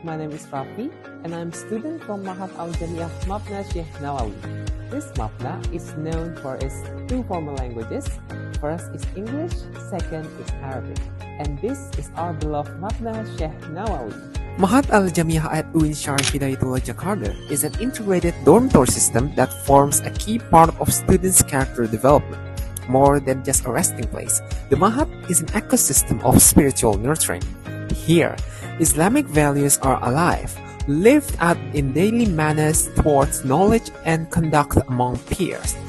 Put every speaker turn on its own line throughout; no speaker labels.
my name is Rafi, and I'm a student from Mahat Al-Jamiah Mabna Sheikh Nawawi. This Mabna is known for its two formal languages. First is English, second is Arabic. And this is our beloved Mabna Sheikh Nawawi.
Mahat Al-Jamiah at UIN Syarif Hidayatullah Jakarta is an integrated dormitory system that forms a key part of students' character development. More than just a resting place, the Mahat is an ecosystem of spiritual nurturing. Here, Islamic values are alive, lived out in daily manners towards knowledge and conduct among peers.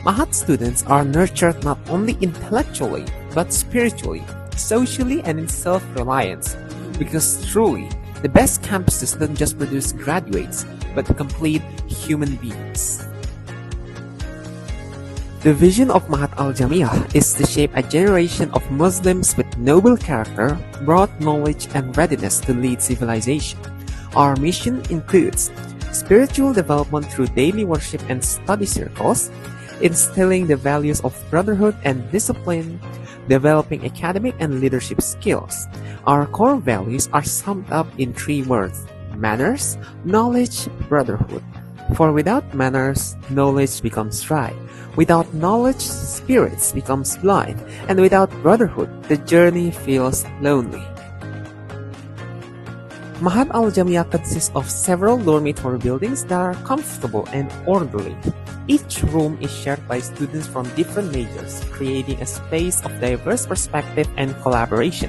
Mahat students are nurtured not only intellectually, but spiritually, socially, and in self-reliance. Because truly, the best campuses don't just produce graduates, but complete human beings. The vision of Mahat Al-Jamiah is to shape a generation of Muslims with noble character, broad knowledge, and readiness to lead civilization. Our mission includes spiritual development through daily worship and study circles, instilling the values of brotherhood and discipline, developing academic and leadership skills. Our core values are summed up in three words: manners, knowledge, brotherhood. For without manners, knowledge becomes dry. Without knowledge, spirits becomes blind. And without brotherhood, the journey feels lonely. Mahat Al-Jamiah consists of several dormitory buildings that are comfortable and orderly. Each room is shared by students from different majors, creating a space of diverse perspective and collaboration.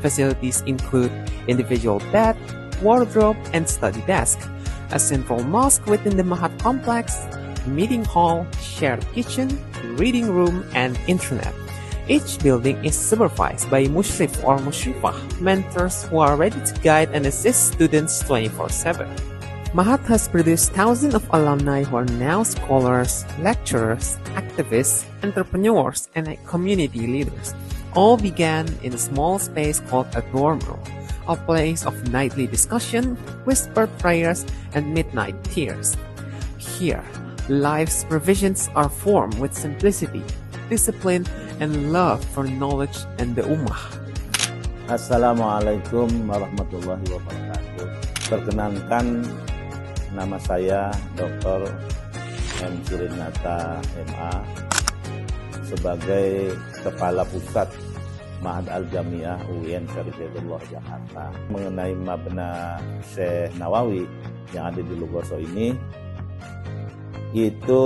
Facilities include individual bed, wardrobe, and study desk, a central mosque within the Mahat complex, meeting hall, shared kitchen, reading room, and internet. Each building is supervised by mushrif or mushrifah, mentors who are ready to guide and assist students 24/7. Mahat has produced thousands of alumni who are now scholars, lecturers, activists, entrepreneurs, and community leaders. All began in a small space called a dorm room, a place of nightly discussion, whispered prayers, and midnight tears. Here, life's provisions are formed with simplicity, discipline, and love for knowledge and the ummah.
Assalamualaikum warahmatullahi wabarakatuh. Perkenalkan, nama saya Dr. M. Surinata MA sebagai Kepala Pusat Mahat Al-Jamiah UIN Syarif Hidayatullah Jakarta. Mengenai Mabna Sheikh Nawawi yang ada di Lugoso ini, itu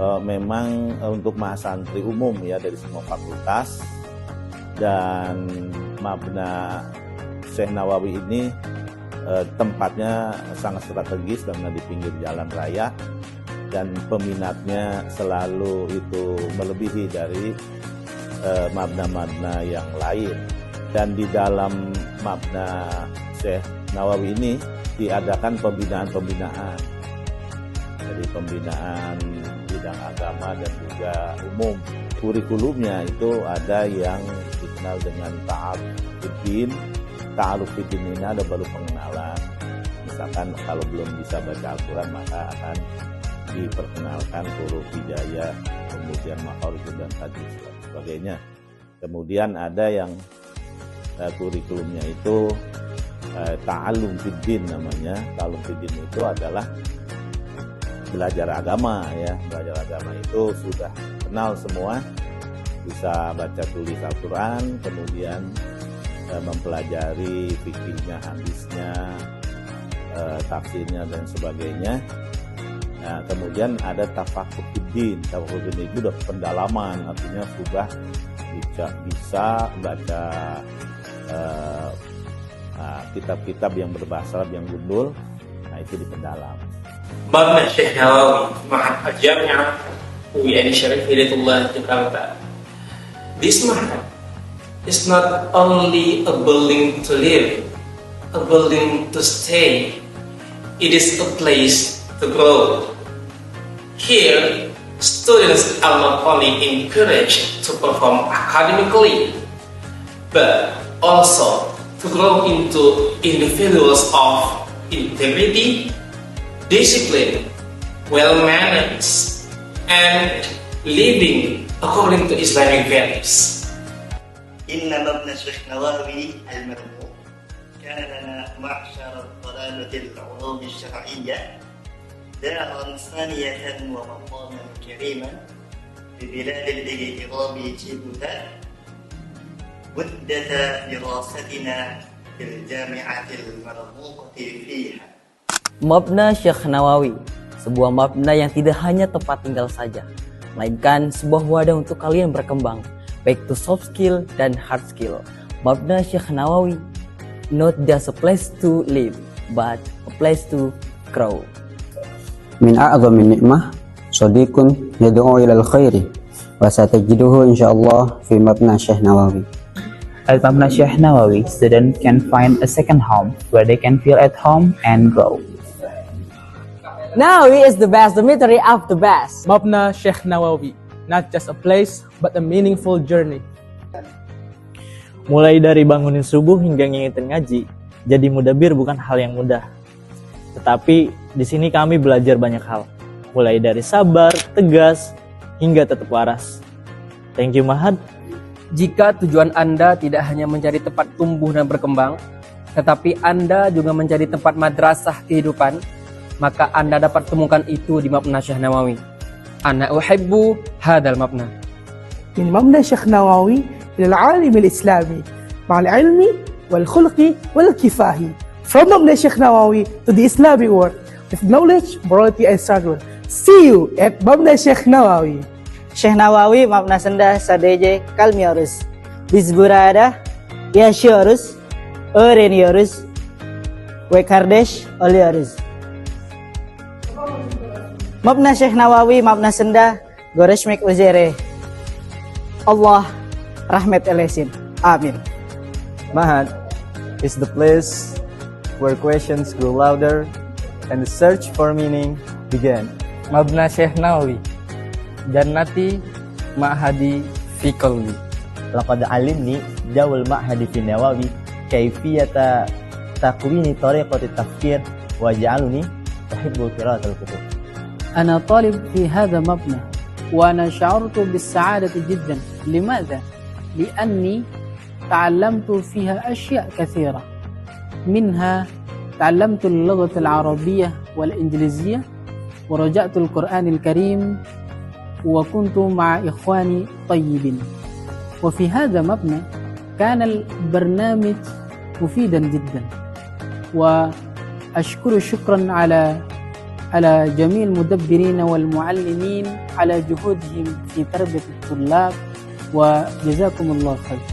memang untuk mahasantri umum ya dari semua fakultas, dan Mabna Sheikh Nawawi ini tempatnya sangat strategis karena di pinggir jalan raya, dan peminatnya selalu itu melebihi dari mabna-mabna yang lain. Dan di dalam Mabna Sheikh Nawawi ini diadakan pembinaan-pembinaan, jadi pembinaan bidang agama dan juga umum. Kurikulumnya itu ada yang dikenal dengan ta'alufiddin. Ta'alufiddin ini ada baru pengenalan. Misalkan kalau belum bisa baca Al-Quran, maka akan diperkenalkan huruf hidayah, kemudian makhraj dan tajwid dan sebagainya. Kemudian ada yang kurikulumnya itu ta'allum fiddin namanya. Ta'allum fiddin itu adalah belajar agama ya. Belajar agama itu sudah kenal semua, bisa baca tulis Al-Quran, kemudian mempelajari fikihnya, hadisnya, tafsirnya dan sebagainya. Nah, kemudian ada tafakuh fiddin. Tafakuh fiddin itu udah pendalaman, artinya sudah bisa baca kitab-kitab yang berbahasa Arab yang gundul. Nah, itu dipendalam.
Mabna Sheikh Nawawi Mahat Al-Jamiah UIN Syarif Hidayatullah Jakarta. This Mahat is not only a building to live, a building to stay. It is a place to grow. Here, students are not only encouraged to perform academically, but also to grow into individuals of integrity, discipline, well manners, and living according to Islamic values.
إن مبنى الشيخ نواوي المرموق كان لنا معشر طلبة العلوم الشرعية دارا ثانية ومقاما كريما ببلاد الاغتراب جيبوتا مدة دراستنا في الجامعة المرموقة فيها.
Mabna Syekh Nawawi, sebuah mabna yang tidak hanya tempat tinggal saja, melainkan sebuah wadah untuk kalian berkembang, baik to soft skill dan hard skill. Mabna Syekh Nawawi, not just a place to live, but a place to grow.
من أعظم النعمة صديق يدعو إلى الخير وستجده إن شاء الله في مبنى الشيخ نواوي.
At Mabna Syekh Nawawi, students can find a second home where they can feel at home and grow.
Nawawi is the best dormitory of the best.
Mabna Syekh Nawawi, not just a place, but a meaningful journey.
Mulai dari bangunin subuh hingga ngingetin ngaji, jadi mudabir bukan hal yang mudah. Tetapi di sini kami belajar banyak hal, mulai dari sabar, tegas, hingga tetap waras. Thank you Mahad.
Jika tujuan Anda tidak hanya mencari tempat tumbuh dan berkembang, tetapi Anda juga mencari tempat madrasah kehidupan, maka Anda dapat temukan itu di Mabna Syekh Nawawi. Ana uhibbu hadal mabna.
من مبنى الشيخ نواوي إلى العالم الإسلامي مع العلم والخلق والكفاح. From مبنى الشيخ نواوي to the Islamic world with knowledge, morality, and struggle. See you at مبنى الشيخ نواوي.
Syekh Nawawi mabna senda sadece kalmıyoruz. Biz burada yaşıyoruz, öğreniyoruz ve kardeş oluyoruz. Mabna Syekh Nawawi mabna senda görüşmek üzere. Allah rahmet eylesin. Amin.
Mahad is the place where questions grow louder and the search for meaning began.
Mabna Syekh Nawawi, Jannati Ma'hadi fi qalbi.
Laqad alimni jawul ma'hadi fi Nawawi kaifiyata takwini tariqati tafkir waj'aluni uhibbu qira'atal kutub.
أنا طالب في هذا مبنى وأنا شعرت بالسعادة جدا. لماذا؟ لأني تعلمت فيها أشياء كثيرة، منها تعلمت اللغة العربية والإنجليزية ورجعت القرآن الكريم وكنت مع إخواني طيبين. وفي هذا مبنى كان البرنامج مفيدا جدا، وأشكر شكرا على جميع المدبرين والمعلمين على جهودهم في تربية الطلاب، وجزاكم الله خير.